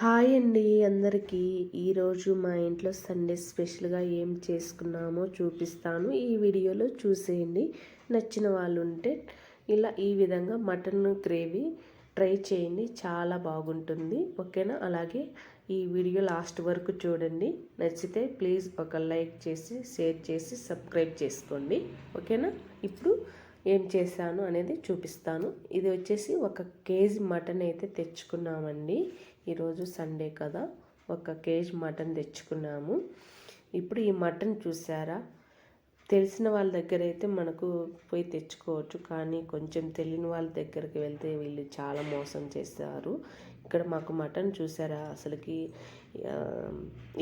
Hi అండి అందరికీ. ఈరోజు మా ఇంట్లో సండే స్పెషల్గా ఏం చేసుకున్నామో చూపిస్తాను. ఈ వీడియోలో చూసేయండి. నచ్చిన వాళ్ళు ఉంటే ఇలా ఈ విధంగా మటన్ గ్రేవీ ట్రై చేయండి, చాలా బాగుంటుంది. ఓకేనా? అలాగే ఈ వీడియో లాస్ట్ వరకు చూడండి. నచ్చితే ప్లీజ్ ఒక లైక్ చేసి షేర్ చేసి సబ్స్క్రైబ్ చేసుకోండి. ఓకేనా? ఇప్పుడు ఏం చేశాను అనేది చూపిస్తాను. ఇది వచ్చేసి 1 కేజీ మటన్ అయితే తెచ్చుకున్నామండి. ఈరోజు సండే కదా, 1 కేజీ మటన్ తెచ్చుకున్నాము. ఇప్పుడు ఈ మటన్ చూసారా, తెలిసిన వాళ్ళ దగ్గర అయితే మనకు పోయి తెచ్చుకోవచ్చు, కానీ కొంచెం తెలియని వాళ్ళ దగ్గరికి వెళ్తే వీళ్ళు చాలా మోసం చేస్తారు. ఇక్కడ మాకు మటన్ చూసారా, అసలుకి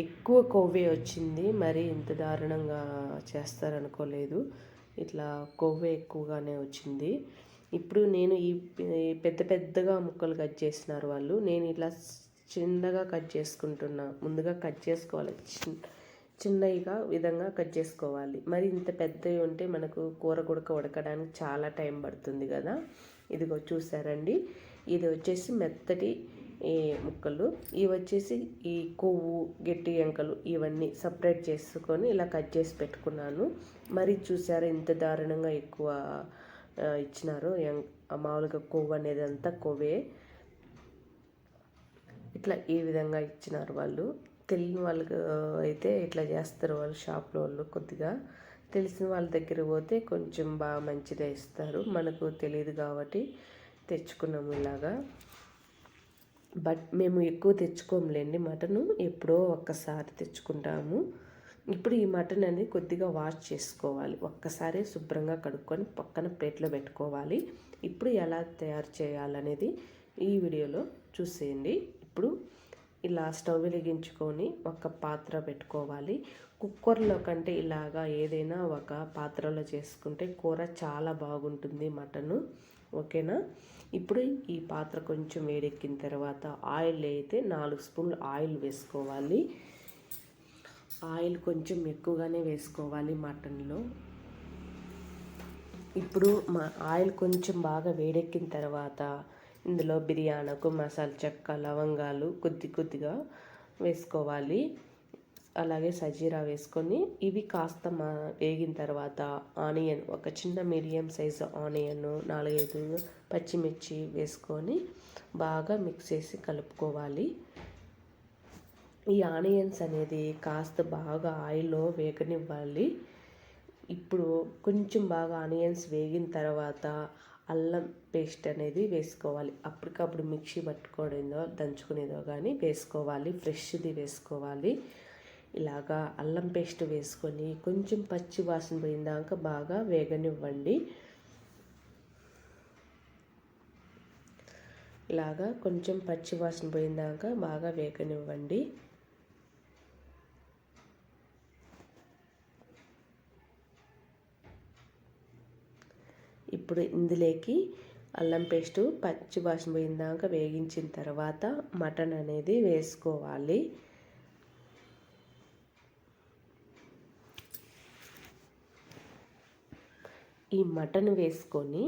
ఎక్కువ కొవ్వే వచ్చింది. మరి ఇంత దారుణంగా చేస్తారనుకోలేదు. ఇట్లా కొవ్వే ఎక్కువగానే వచ్చింది. ఇప్పుడు నేను ఈ పెద్ద పెద్దగా ముక్కలు కట్ చేసినారు వాళ్ళు. నేను ఇట్లా చిన్నగా కట్ చేసుకుంటున్నా. ముందుగా కట్ చేసుకోవాలి, చిన్నగా విధంగా కట్ చేసుకోవాలి. మరి ఇంత పెద్దవి ఉంటే మనకు కూర ఉడకడానికి చాలా టైం పడుతుంది కదా. ఇదిగో చూసారండి, ఇది వచ్చేసి మెత్తటి ఈ ముక్కలు, ఇవి వచ్చేసి ఈ కొవ్వు గట్టి ఎంకలు, ఇవన్నీ సపరేట్ చేసుకొని ఇలా కట్ చేసి పెట్టుకున్నాను. మరి చూసారా ఇంత దారుణంగా ఎక్కువ ఇచ్చినారు. మామూలుగా కొవ్వు అనేది అంతా కొవ్వే. ఇట్లా ఈ విధంగా ఇచ్చినారు వాళ్ళు. తెలియని వాళ్ళకి అయితే ఇట్లా చేస్తారు వాళ్ళు, షాప్లో వాళ్ళు. కొద్దిగా తెలిసిన వాళ్ళ దగ్గర పోతే కొంచెం బాగా మంచిగా ఇస్తారు. మనకు తెలియదు కాబట్టి తెచ్చుకున్నాము ఇలాగా. బట్ మేము ఎక్కువ తెచ్చుకోములేండి మటను, ఎప్పుడో ఒక్కసారి తెచ్చుకుంటాము. ఇప్పుడు ఈ మటన్ అనేది కొద్దిగా వాష్ చేసుకోవాలి. ఒక్కసారి శుభ్రంగా కడుక్కొని పక్కన ప్లేట్లో పెట్టుకోవాలి. ఇప్పుడు ఎలా తయారు చేయాలనేది ఈ వీడియోలో చూసేయండి. ఇప్పుడు ఇలా స్టవ్ వెలిగించుకొని ఒక పాత్ర పెట్టుకోవాలి. కుక్కర్లో కంటే ఇలాగా ఏదైనా ఒక పాత్రలో చేసుకుంటే కూర చాలా బాగుంటుంది మటను. ఓకేనా? ఇప్పుడు ఈ పాత్ర కొంచెం వేడెక్కిన తర్వాత ఆయిల్ అయితే 4 స్పూన్లు ఆయిల్ వేసుకోవాలి. ఆయిల్ కొంచెం ఎక్కువగానే వేసుకోవాలి మటన్లో. ఇప్పుడు ఆయిల్ కొంచెం బాగా వేడెక్కిన తర్వాత ఇందులో బిర్యానీకు మసాలా చెక్క, లవంగాలు కొద్దిగా వేసుకోవాలి. అలాగే సజీరా వేసుకొని ఇవి కాస్త వేగిన తర్వాత ఆనియన్, ఒక చిన్న మీడియం సైజు ఆనియన్, 4-5 పచ్చిమిర్చి వేసుకొని బాగా మిక్స్ చేసి కలుపుకోవాలి. ఈ ఆనియన్స్ అనేది కాస్త బాగా ఆయిల్లో వేగనివ్వాలి. ఇప్పుడు కొంచెం బాగా ఆనియన్స్ వేగిన తర్వాత అల్లం పేస్ట్ అనేది వేసుకోవాలి. అప్పటికప్పుడు మిక్సీ పట్టుకోవడంలో దంచుకునేదో కానీ వేసుకోవాలి, ఫ్రెష్ది వేసుకోవాలి. ఇలాగా అల్లం పేస్ట్ వేసుకొని కొంచెం పచ్చి వాసన పోయిందాక బాగా వేగనివ్వండి. ఇలాగా కొంచెం పచ్చి వాసన పోయిందాక బాగా వేగనివ్వండి. ఇప్పుడు ఇందులోకి అల్లం పేస్టు పచ్చి వాసన పోయిందాక వేగించిన తర్వాత మటన్ అనేది వేసుకోవాలి. ఈ మటన్ వేసుకొని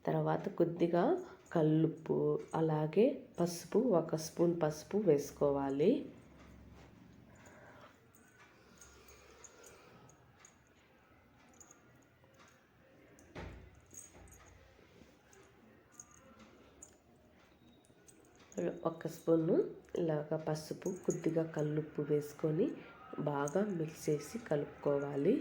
తర్వాత కొద్దిగా కల్లుప్పు, అలాగే పసుపు, 1 స్పూన్ పసుపు వేసుకోవాలి. ఒక స్పూను ఇలాగ పసుపు, కొద్దిగా కల్లుప్పు వేసుకొని బాగా మిక్స్ చేసి కలుపుకోవాలి.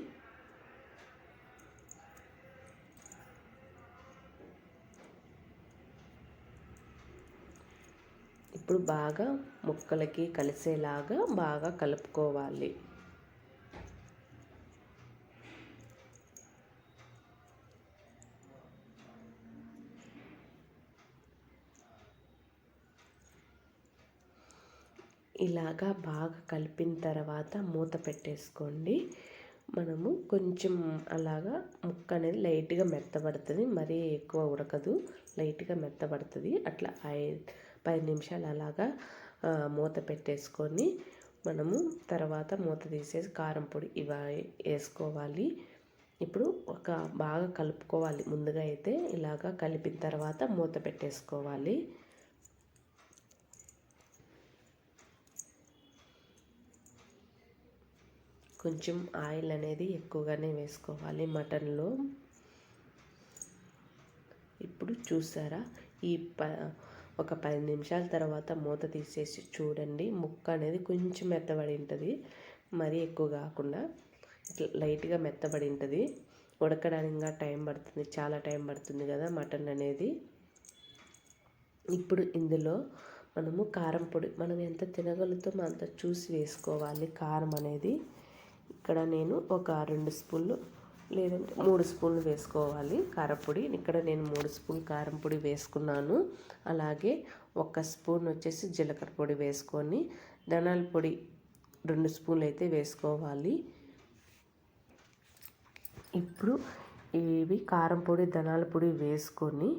ఇప్పుడు బాగా ముక్కలకి కలిసేలాగా బాగా కలుపుకోవాలి. ఇలాగా బాగా కలిపిన తర్వాత మూత పెట్టేసుకోండి. మనము కొంచెం అలాగా ముక్క అనేది లైట్గా మెత్తబడుతుంది, మరీ ఎక్కువ ఉడకదు, లైట్గా మెత్తబడుతుంది. అట్లా 10 నిమిషాలు అలాగా మూత పెట్టేసుకొని మనము తర్వాత మూత తీసేసి కారం పొడి ఇవి వేసుకోవాలి. ఇప్పుడు బాగా కలుపుకోవాలి. ముందుగా అయితే ఇలాగా కలిపిన తర్వాత మూత పెట్టేసుకోవాలి. కొంచెం ఆయిల్ అనేది ఎక్కువగానే వేసుకోవాలి మటన్లో. ఇప్పుడు చూసారా, ఒక 10 నిమిషాల తర్వాత మూత తీసేసి చూడండి. ముక్క అనేది కొంచెం మెత్తబడి ఉంటుంది, మరీ ఎక్కువ కాకుండా ఇట్లా లైట్గా మెత్తబడి ఉంటుంది. ఉడకడానికి ఇంకా టైం పడుతుంది, చాలా టైం పడుతుంది కదా మటన్ అనేది. ఇప్పుడు ఇందులో మనము కారం పొడి, మనం ఎంత తినగలుగుతామో అంత చూసి వేసుకోవాలి కారం అనేది. ఇక్కడ నేను ఒక 2 స్పూన్లు లేదంటే 3 స్పూన్లు వేసుకోవాలి కారపొడి. ఇక్కడ నేను 3 స్పూన్లు కారం పొడి వేసుకున్నాను. అలాగే 1 స్పూన్ వచ్చేసి జీలకర్ర పొడి వేసుకొని, ధనియాల పొడి 2 స్పూన్లు అయితే వేసుకోవాలి. ఇప్పుడు ఇవి కారం పొడి ధనియాల పొడి వేసుకొని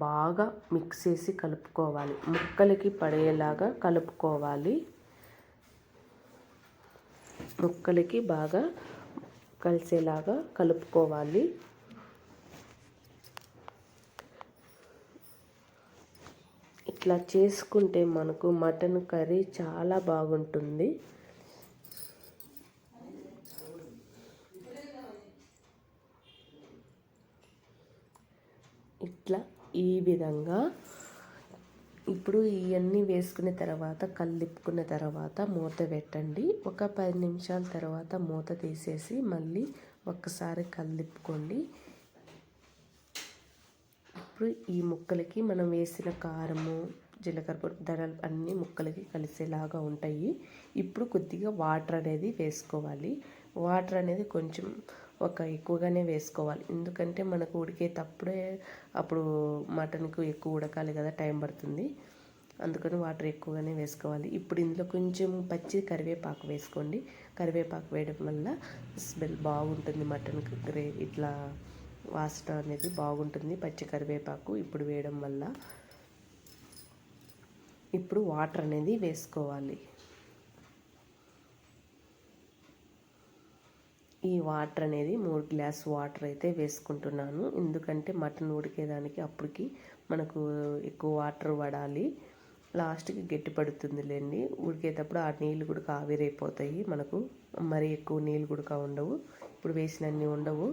బాగా మిక్స్ చేసి కలుపుకోవాలి. ముక్కలకి పడేలాగా కలుపుకోవాలి. ముక్కలకి బాగా కలిసేలాగా కలుపుకోవాలి. ఇట్లా చేసుకుంటే మనకు మటన్ కర్రీ చాలా బాగుంటుంది. ఇట్లా ఈ విధంగా ఇప్పుడు ఇవన్నీ వేసుకున్న తర్వాత కలిపుకున్న తర్వాత మూత పెట్టండి. ఒక 10 నిమిషాల తర్వాత మూత తీసేసి మళ్ళీ ఒక్కసారి కలిపుకోండి. ఇప్పుడు ఈ ముక్కలకి మనం వేసిన కారము, జీలకర్ర పొడి, ధనియాలు అన్నీ ముక్కలకి కలిసేలాగా ఉంటాయి. ఇప్పుడు కొద్దిగా వాటర్ అనేది వేసుకోవాలి. వాటర్ అనేది కొంచెం ఎక్కువగానే వేసుకోవాలి, ఎందుకంటే మనకు ఉడికేటప్పుడే అప్పుడు మటన్కు ఎక్కువ ఉడకాలి కదా, టైం పడుతుంది. అందుకని వాటర్ ఎక్కువగానే వేసుకోవాలి. ఇప్పుడు ఇందులో కొంచెం పచ్చి కరివేపాకు వేసుకోండి. కరివేపాకు వేయడం వల్ల స్మెల్ బాగుంటుంది, మటన్కి ఇట్లా వాసన అనేది బాగుంటుంది పచ్చి కరివేపాకు ఇప్పుడు వేయడం వల్ల. ఇప్పుడు వాటర్ అనేది వేసుకోవాలి. ఈ వాటర్ అనేది 3 గ్లాస్ వాటర్ అయితే వేసుకుంటున్నాను, ఎందుకంటే మటన్ ఉడికేదానికి అప్పటికి మనకు ఎక్కువ వాటర్ పడాలి. లాస్ట్కి గట్టి పడుతుందిలేండి, ఉడికేటప్పుడు ఆ నీళ్ళు కూడా ఆవిరైపోతాయి. మనకు మరీ ఎక్కువ నీళ్ళు కూడా ఉండవు, ఇప్పుడు వేసినన్ని ఉండవు.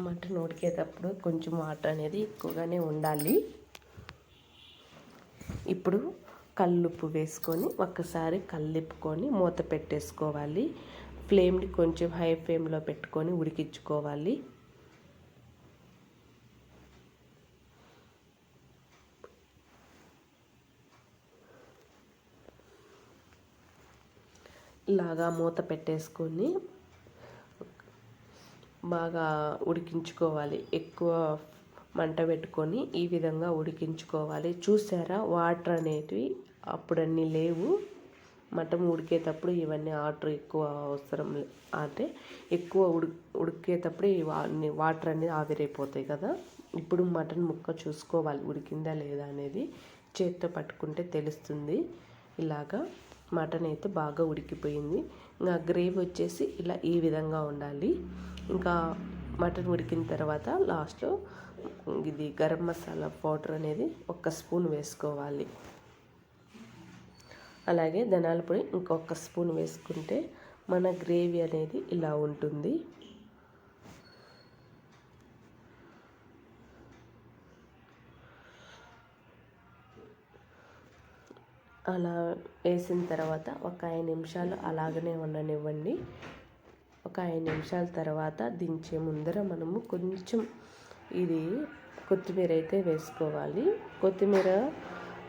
మటన్ ఉడికేటప్పుడు కొంచెం వాటర్ అనేది ఎక్కువగానే ఉండాలి. ఇప్పుడు కల్లుప్పు వేసుకొని ఒక్కసారి కలిపుకొని మూత పెట్టేసుకోవాలి. ఫ్లేమ్ని కొంచెం హై ఫ్లేమ్లో పెట్టుకొని ఉడికించుకోవాలి. ఇలాగా మూత పెట్టేసుకొని బాగా ఉడికించుకోవాలి. ఎక్కువ మంట పెట్టుకొని ఈ విధంగా ఉడికించుకోవాలి. చూసారా, వాటర్ అనేటివి అప్పుడన్నీ లేవు. మటన్ ఉడికేటప్పుడు ఇవన్నీ వాటర్ ఎక్కువ అవసరం, అంటే ఎక్కువ ఉడికేటప్పుడు వాటర్ అనేది ఆవిరైపోతాయి కదా. ఇప్పుడు మటన్ ముక్క చూసుకోవాలి ఉడికిందా లేదా అనేది, చేత్తో పట్టుకుంటే తెలుస్తుంది. ఇలాగా మటన్ అయితే బాగా ఉడికిపోయింది. ఇంకా గ్రేవీ వచ్చేసి ఇలా ఈ విధంగా ఉండాలి. ఇంకా మటన్ ఉడికిన తర్వాత లాస్ట్లో ఇది గరం మసాలా పౌడర్ అనేది 1 స్పూన్ వేసుకోవాలి. అలాగే ధనియాల పొడి ఇంకొక స్పూన్ వేసుకుంటే మన గ్రేవీ అనేది ఇలా ఉంటుంది. అలా వేసిన తర్వాత ఒక 5 నిమిషాలు అలాగనే ఉండనివ్వండి. ఒక 5 నిమిషాల తర్వాత దించే ముందర మనము కొంచెం ఇది కొత్తిమీర అయితే వేసుకోవాలి. కొత్తిమీర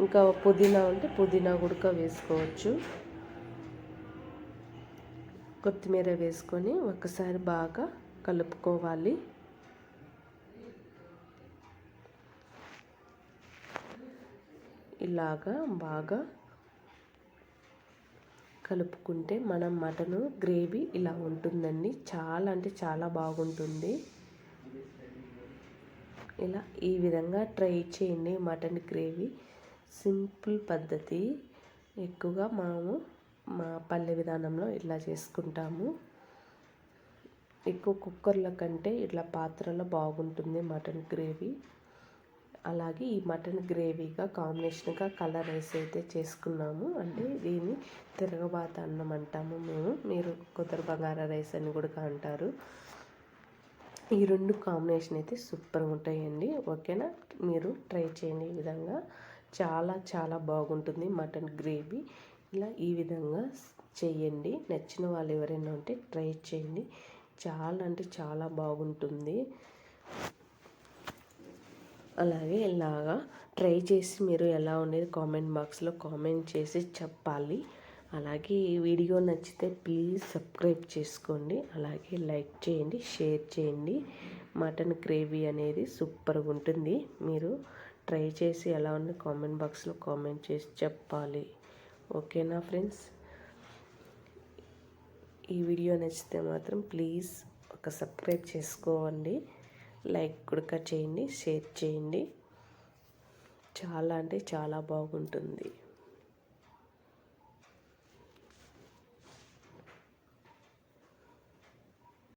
ఇంకా పుదీనా ఉంటే పుదీనా కూడా వేసుకోవచ్చు. కొత్తిమీర వేసుకొని ఒకసారి బాగా కలుపుకోవాలి. ఇలాగా బాగా కలుపుకుంటే మనం మటన్ గ్రేవీ ఇలా ఉంటుందండి. చాలా అంటే చాలా బాగుంటుంది. ఇలా ఈ విధంగా ట్రై చేయండి. మటన్ గ్రేవీ సింపుల్ పద్ధతి, ఎక్కువగా మా పల్లె విధానంలో ఇలా చేసుకుంటాము. ఎక్కువ కుక్కర్ల కంటే ఇట్లా పాత్రలో బాగుంటుంది మటన్ గ్రేవీ. అలాగే ఈ మటన్ గ్రేవీగా కాంబినేషన్గా కలర్ రైస్ అయితే చేసుకున్నాము. అంటే దీన్ని తిరగబాత అన్నం అంటాము మేము, మీరు కొత్తర బగారా రైస్ అని కూడా అంటారు. ఈ రెండు కాంబినేషన్ అయితే సూపర్గా ఉంటాయండి. ఓకేనా, మీరు ట్రై చేయండి. ఈ విధంగా చాలా చాలా బాగుంటుంది మటన్ గ్రేవీ. ఇలా ఈ విధంగా చేయండి. నచ్చిన వాళ్ళు ఎవరైనా ఉంటే ట్రై చేయండి. చాలా అంటే చాలా బాగుంటుంది. అలాగే ఇలాగా ట్రై చేసి మీరు ఎలా ఉండేది కామెంట్ బాక్స్లో కామెంట్ చేసి చెప్పాలి. అలాగే ఈ వీడియో నచ్చితే ప్లీజ్ సబ్స్క్రైబ్ చేసుకోండి. అలాగే లైక్ చేయండి, షేర్ చేయండి. మటన్ గ్రేవీ అనేది సూపర్గా ఉంటుంది. మీరు ట్రై చేసి ఎలా ఉంది కామెంట్ బాక్స్లో కామెంట్ చేసి చెప్పాలి. ఓకేనా ఫ్రెండ్స్, ఈ వీడియో నచ్చితే మాత్రం ప్లీజ్ ఒక సబ్స్క్రైబ్ చేసుకోండి, లైక్ కూడా చేయండి, షేర్ చేయండి. చాలా అంటే చాలా బాగుంటుంది.